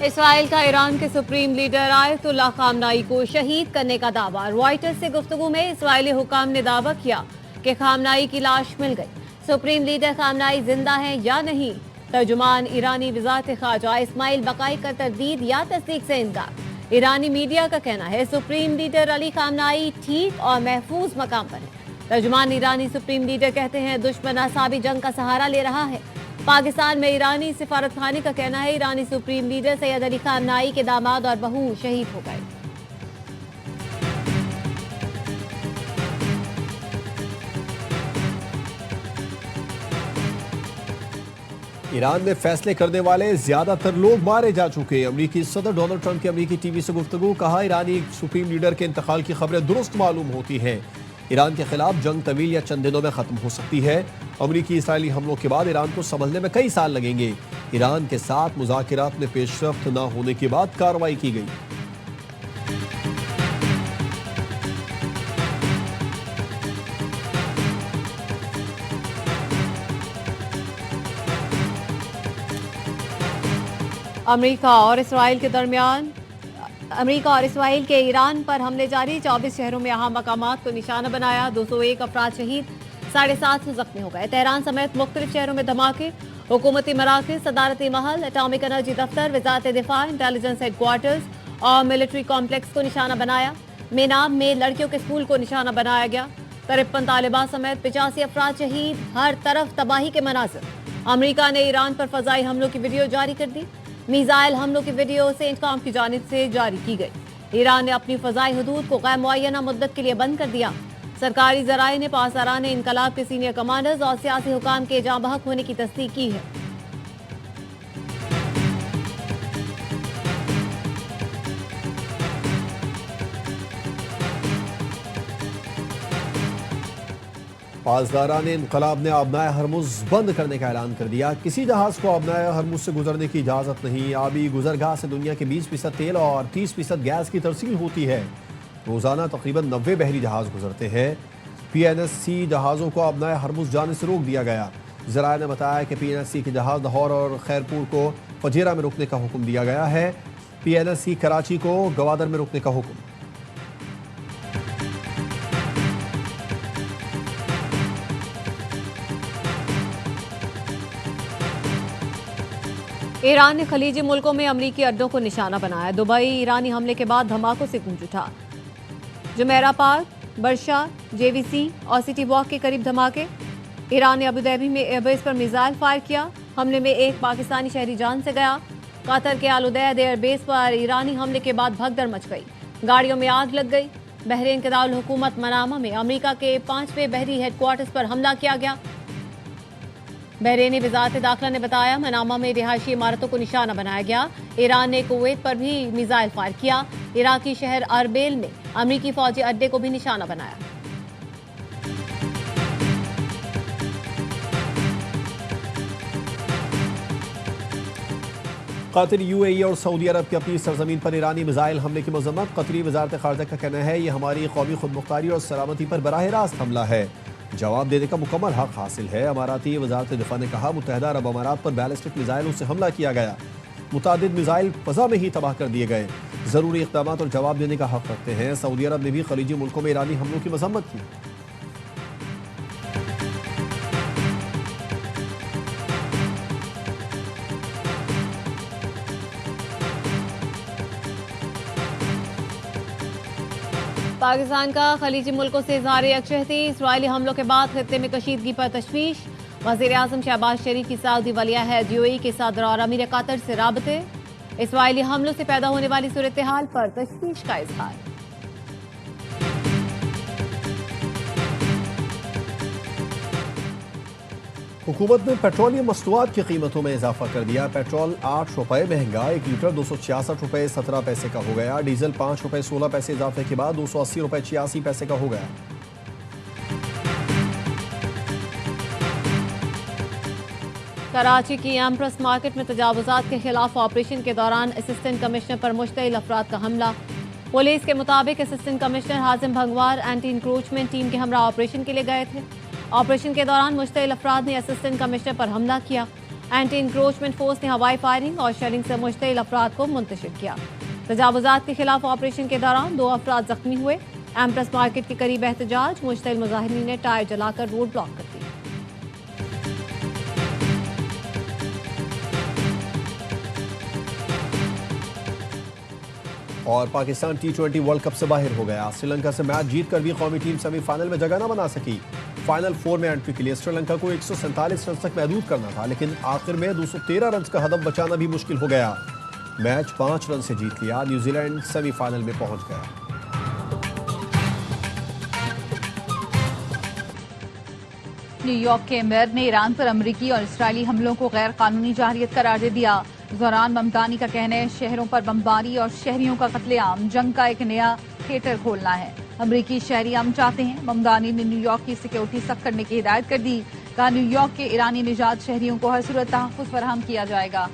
Israel का Iran के supreme leader Ayatollah खामनाई को शहीद करने का दावा। रॉयटर्स से गुफ्तगू में इसराइली हुकाम ने दावा किया कि खामनाई की लाश मिल गई। सुप्रीम लीडर खामनाई जिंदा हैं या नहीं, तर्जुमान ईरानी वज़ारत ख़ारजा इस्माइल बकाई का तरदीद या तस्दीक से इनकार। ईरानी मीडिया का कहना है सुप्रीम लीडर अली खामनाई ठीक और महफूज मकाम पर है। तर्जुमान ईरानी सुप्रीम लीडर कहते हैं दुश्मन असाबी जंग का सहारा ले रहा है। पाकिस्तान में ईरानी सिफारत खाने का कहना है ईरानी supreme leader Sayyed Ali Khamenei के दामाद और बहू शहीद हो गए। ईरान में फैसले करने वाले ज्यादातर लोग मारे जा चुके हैं। अमेरिकी सदर डोनाल्ड ट्रंप की अमेरिकी टीवी से गुफ्तगू। कहा ईरानी सुप्रीम लीडर के इंतकाल की खबरें दुरुस्त मालूम होती हैं। ईरान के खिलाफ जंग तवील या चंद दिनों में खत्म हो सकती है। अमेरिकी इसराइली हमलों के बाद ईरान को संभलने में कई साल लगेंगे। ईरान के साथ मुज़ाकरात में पेशरफ्त न होने के बाद कार्रवाई की गई। अमेरिका और इसराइल के ईरान पर हमले जारी। 24 शहरों में अहम मकामात को निशाना बनाया। 201 अफराद शहीद, 750 जख्मी हो गए। तेहरान समेत मुख्तलिफ शहरों में धमाके। हुकूमती मराकज़, सदारती महल, एटॉमिक एनर्जी दफ्तर, वज़ारत दिफा, इंटेलिजेंस हेडक्वार्टर्स और मिलिट्री कॉम्प्लेक्स को निशाना बनाया। मेनाब में लड़कियों के स्कूल को निशाना बनाया गया। 53 तालिबान समेत 85 अफराद शहीद। हर तरफ तबाही के मनाज़िर। अमेरिका ने ईरान पर फ़ज़ाई हमलों की वीडियो जारी कर दी। मिसाइल हमलों की वीडियो सेंटकॉम की जानिब से जारी की गई। ईरान ने अपनी फ़ज़ाई हदूद को गैर मुअय्यना मुद्दत के लिए बंद कर दिया। सरकारी ज़राए ने पासदारान इनकलाब के सीनियर कमांडर्स और सियासी हुकाम के जाँ बहक होने की तस्दीक की है। पासदारान इनकलाब ने आबनाए हरमुज बंद करने का ऐलान कर दिया। किसी जहाज को आबनाए हरमुज से गुजरने की इजाज़त नहीं। आबी गुजरगाह से दुनिया के 20% तेल और 30% गैस की तरसील होती है। रोज़ाना तकरीबन 90 बहरी जहाज गुजरते हैं। PNSC जहाज़ों को आबनाए हरमुज जाने से रोक दिया गया। ज़राए ने बताया कि PNSC के जहाज़ लाहौर और खैरपुर को फजीरा में रुकने का हुक्म दिया गया है। PNSC कराची को गवादर में रुकने का हुक्म। ईरान ने खलीजी मुल्कों में अमरीकी अड्डों को निशाना बनाया। दुबई ईरानी हमले के बाद धमाकों से गूंज उठा। जुमेरा पार्क, बरशा, JVC और सिटी वॉक के करीब धमाके। ईरान ने अबूधाबी में एयरबेस पर मिसाइल फायर किया। हमले में एक पाकिस्तानी शहरी जान से गया। कतर के आल उदैद एयरबेस पर ईरानी हमले के बाद भगदड़ मच गई। गाड़ियों में आग लग गई। बहरीन के दारुल हुकूमत मनामा में अमरीका के 5वें बहरी हेडक्वार्टर्स पर हमला किया गया। बहरीनी वज़ारत दाखिला ने बताया मनामा में रिहायशी इमारतों को निशाना बनाया गया। ईरान ने कुवैत पर भी मिसाइल फायर किया। इराकी शहर अरबेल में अमरीकी फौजी अड्डे को भी निशाना बनाया। कतर, UAE और सऊदी अरब की अपनी सरजमीन पर ईरानी मिसाइल हमले की मजम्मत। कतरी वज़ारत ख़ारजा का कहना है ये हमारी कौमी खुदमुख्तारी और सलामती पर बराह रास्त हमला है। जवाब देने का मुकम्मल हक हासिल है। अमाराती वज़ारत दिफा ने कहा मुत्तहिदा अरब अमारात पर बैलिस्टिक मिसाइलों से हमला किया गया। मुतादिद मिसाइल फ़ज़ा में ही तबाह कर दिए गए। ज़रूरी इक़दाम और जवाब देने का हक रखते हैं। सऊदी अरब ने भी खलीजी मुल्कों में ईरानी हमलों की मजम्मत की। पाकिस्तान का खलीजी मुल्कों से इज़हार यकजहती। इसराइली हमलों के बाद खित्ते में कशीदगी पर तशवीश। वज़ीर आज़म शहबाज शरीफ की सऊदी वलिया है UAE के सदर और अमीर कतर से राबते। इसराइली हमलों से पैदा होने वाली सूरत हाल पर तशवीश का इज़हार। हुकूमत ने पेट्रोलियम मस्तूआत की कीमतों में इजाफा कर दिया। पेट्रोल 8 रुपये महंगा, 1 लीटर 266 रुपये 17 पैसे का हो गया। डीजल 5 रुपये 16 पैसे इजाफे के बाद 280 रुपये 86 पैसे का हो गया। कराची की एम्प्रेस मार्केट में तजावुजात के खिलाफ ऑपरेशन के दौरान असिस्टेंट कमिश्नर पर मुश्तइल अफराद का हमला। पुलिस के मुताबिक assistant commissioner Hazim Bhangwar anti encroachment team के हमरा ऑपरेशन के लिए गए थे। ऑपरेशन के दौरान मुश्तइल अफराद ने असिस्टेंट कमिश्नर पर हमला किया। एंटी इंक्रोचमेंट फोर्स ने हवाई फायरिंग और शेलिंग से मुश्तिल अफराद को मुंतशिर किया। तजावुजात के खिलाफ ऑपरेशन के दौरान 2 अफराद जख्मी हुए। एम्प्रेस मार्केट के करीब एहतजाज, मुश्तिल मुजाहिरीन ने टायर जलाकर रोड ब्लॉक कर दी। और पाकिस्तान T20 वर्ल्ड कप से बाहर हो गया। श्रीलंका से मैच जीतकर भी कौमी टीम सेमीफाइनल में जगह न बना सकी। फाइनल 4 में एंट्री के लिए श्रीलंका को 147 रन तक महदूद करना था, लेकिन आखिर में 213 रन का हदफ बचाना भी मुश्किल हो गया। मैच 5 रन से जीत लिया। न्यूजीलैंड सेमीफाइनल में पहुंच गया। न्यूयॉर्क के मेयर ने ईरान पर अमरीकी और इसराइली हमलों को गैर कानूनी जारहियत करार दे दिया। दौरान ममदानी का कहना है शहरों पर बमबारी और शहरियों का कत्लेआम जंग का एक नया थिएटर खोलना है। अमरीकी शहरी अमन चाहते हैं। ममदानी ने न्यूयॉर्क की सिक्योरिटी सख्त करने की हिदायत कर दी। कहा न्यूयॉर्क के ईरानी निजात शहरियों को हर सूरत तहफ़्फ़ुज़ फराहम किया जाएगा।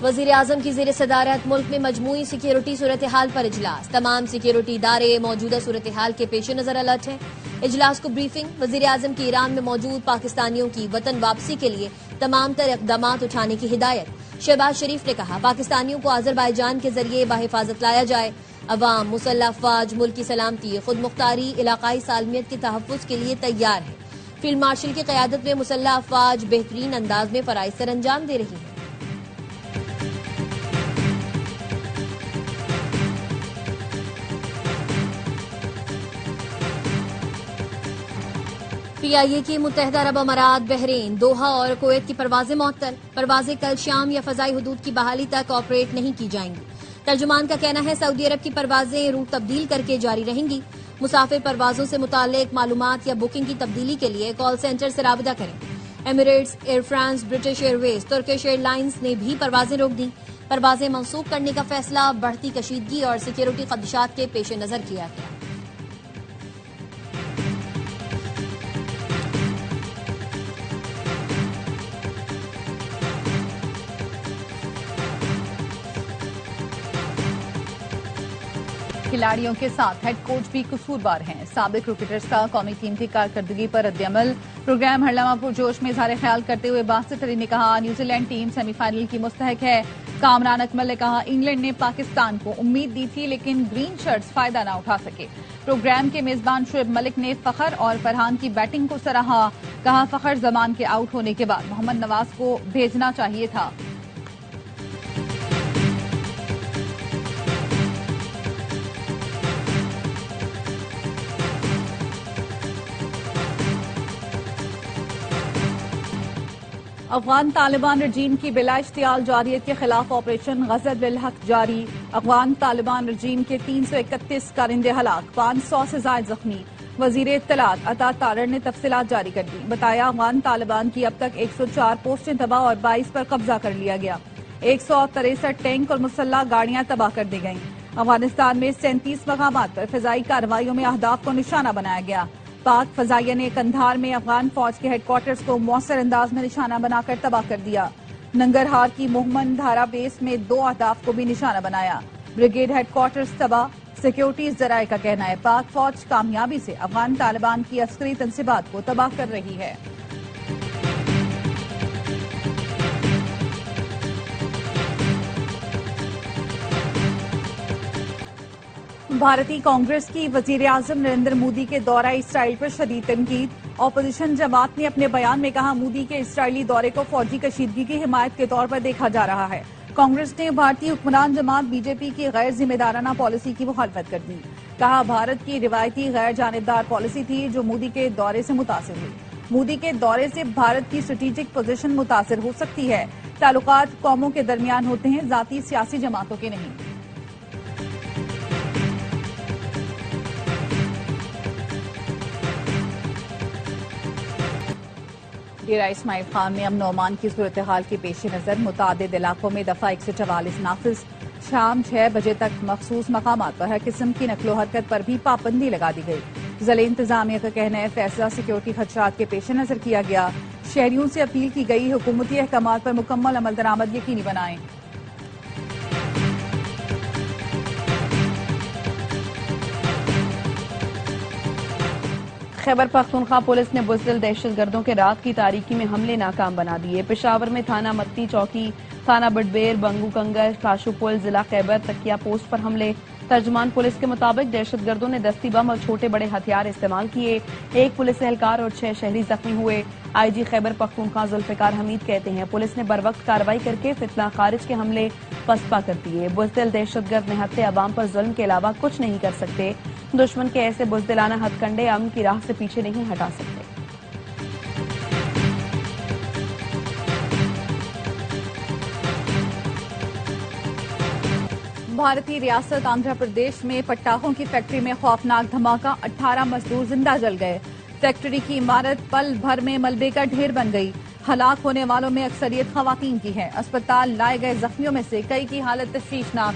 वज़ीर आज़म की ज़ेर सदारत मुल्क में मजमूई सिक्योरिटी सूरत हाल पर इजलास। तमाम सिक्योरिटी इदारे मौजूदा सूरत हाल के पेश नज़र अलर्ट हैं। इजलास को ब्रीफिंग। वज़ीर आज़म की ईरान में मौजूद पाकिस्तानियों की वतन वापसी के लिए तमाम तर इक़दामात उठाने की हिदायत। शहबाज शरीफ ने कहा पाकिस्तानियों को आज़रबाईजान के जरिए बाहिफाजत लाया जाए। अवाम, मुसल्लह अफ़वाज मुल्क की सलामती, खुद मुख्तारी, इलाकाई सालमियत के तहफ़्फ़ुज़ के लिए तैयार है। फील्ड मार्शल की क़यादत में मुसल्लह अफ़वाज बेहतरीन अंदाज में फ़राइज़ सर अंजाम दे रही है। PIA की मुत्तहदा अरब अमारात, बहरीन, दोहा और कुवैत की परवाजें मअतल। परवाजें कल शाम या फ़ज़ाई हुदूद की बहाली तक ऑपरेट नहीं की जाएंगी। तर्जुमान का कहना है सऊदी अरब की परवाजें रूट तब्दील करके जारी रहेंगी। मुसाफिर परवाजों से मुताल्लिक मालूमात या बुकिंग की तब्दीली के लिए कॉल सेंटर से राबिता करें। Emirates, air France, British Airways, Turkish airlines ने भी परवाजें रोक दी। परवाजें मंसूख करने का फैसला बढ़ती कशीदगी और सिक्योरिटी खदशात के पेश नजर किया गया। खिलाड़ियों के साथ हेड कोच भी कसूरवार हैं। साबिक क्रिकेटर्स का कौमी टीम की कारकर्दगी पर रद्दअमल। प्रोग्राम हरलामा पुरजोश में इज़हार ख्याल करते हुए बासित अली ने कहा न्यूजीलैंड टीम सेमीफाइनल की मुस्तहक है। कामरान अकमल ने कहा इंग्लैंड ने पाकिस्तान को उम्मीद दी थी लेकिन ग्रीन शर्ट्स फायदा न उठा सके। प्रोग्राम के मेजबान शुएब मलिक ने फखर और फरहान की बैटिंग को सराहा। कहा फखर जमान के आउट होने के बाद मोहम्मद नवाज को भेजना चाहिए था। अफगान तालिबान रजीम की बिला इश्तियाल जारियत के खिलाफ ऑपरेशन गज़ब बिल हक जारी। अफगान तालिबान रजीम के 331 कारिंदे हलाक, 500 से ज्यादा जख्मी। वजीर इत्तलात अता तारड़ ने तफसीलात जारी कर दी। बताया अफगान तालिबान की अब तक 104 पोस्टें तबाह और 22 पर कब्जा कर लिया गया। 163 टैंक और मुसल्ला गाड़ियां तबाह कर दी गईं। अफगानिस्तान में 37 मकामात पर फिजाई कार्रवाइयों में अहदाफ को निशाना बनाया गया। पाक फजाइया ने कंधार में अफगान फौज के हेडक्वार्टर्स को मौसर अंदाज में निशाना बनाकर तबाह कर दिया। नंगरहार की मोहम्मद धारा बेस में 2 अहदाफ को भी निशाना बनाया। ब्रिगेड हेडक्वार्टर्स तबाह। सिक्योरिटी जराये का कहना है पाक फौज कामयाबी से अफगान तालिबान की अस्करी तंसीबात को तबाह कर रही है। भारतीय कांग्रेस की वजीर आजम नरेंद्र मोदी के दौरा इसराइल पर शदीद तनकीद। ऑपोजिशन जमात ने अपने बयान में कहा मोदी के इसराइली दौरे को फौजी कशीदगी की हिमायत के तौर पर देखा जा रहा है। कांग्रेस ने भारतीय हुक्मरान जमात बीजेपी की गैर जिम्मेदाराना पॉलिसी की मुखालफत कर दी। कहा भारत की रिवायती गैर जानिबदार पॉलिसी थी जो मोदी के दौरे से मुतासिर हुई। मोदी के दौरे से भारत की स्ट्रेटेजिक पोजीशन मुतासिर हो सकती है। ताल्लुकात कौमों के दरमियान होते हैं, जाती सियासी जमातों के नहीं। डेरा इस्माइल खान में अमन ओमान की सूरत हाल के पेश नजर मुतादिद इलाकों में दफा 144 नाफिज। शाम 6 बजे तक मखसूस मकामात पर हर किस्म की नकलो हरकत पर भी पाबंदी लगा दी गई। जिला इंतजामिया का कहना है फैसला सिक्योरिटी खदशात के पेश नजर किया गया। शहरियों से अपील की गई हुकूमती अहकामात पर मुकम्मल अमल दरामद यकीनी बनाएं। खैबर पख्तूनख्वा पुलिस ने बुज़दिल दहशतगर्दों के रात की तारीकी में हमले नाकाम बना दिए। पेशावर में थाना मत्ती चौकी, थाना बडबेर, बंगू कंगर, काशू पुल, जिला खैबर तकिया पोस्ट पर हमले। तर्जुमान पुलिस के मुताबिक दहशतगर्दों ने दस्ती बम और छोटे बड़े हथियार इस्तेमाल किए। 1 पुलिस एहलकार और 6 शहरी जख्मी हुए। IG खैबर पख्तूनख्वा जुल्फिकार हमीद कहते हैं, पुलिस ने बरवक्त कार्रवाई करके फितना खारिज के हमले पसपा कर दिए। बुज़दिल दहशतगर्द निहत्ते अवाम पर जुल्म के अलावा कुछ नहीं कर सकते। दुश्मन के ऐसे बुज़दिलाना हथकंडे अमन की राह से पीछे नहीं हटा सकते। भारतीय रियासत आंध्र प्रदेश में पटाखों की फैक्ट्री में खौफनाक धमाका, 18 मजदूर जिंदा जल गए। फैक्ट्री की इमारत पल भर में मलबे का ढेर बन गई। हलाक होने वालों में अक्सरियत खवातीन की है। अस्पताल लाए गए जख्मियों में से कई की हालत तशवीशनाक।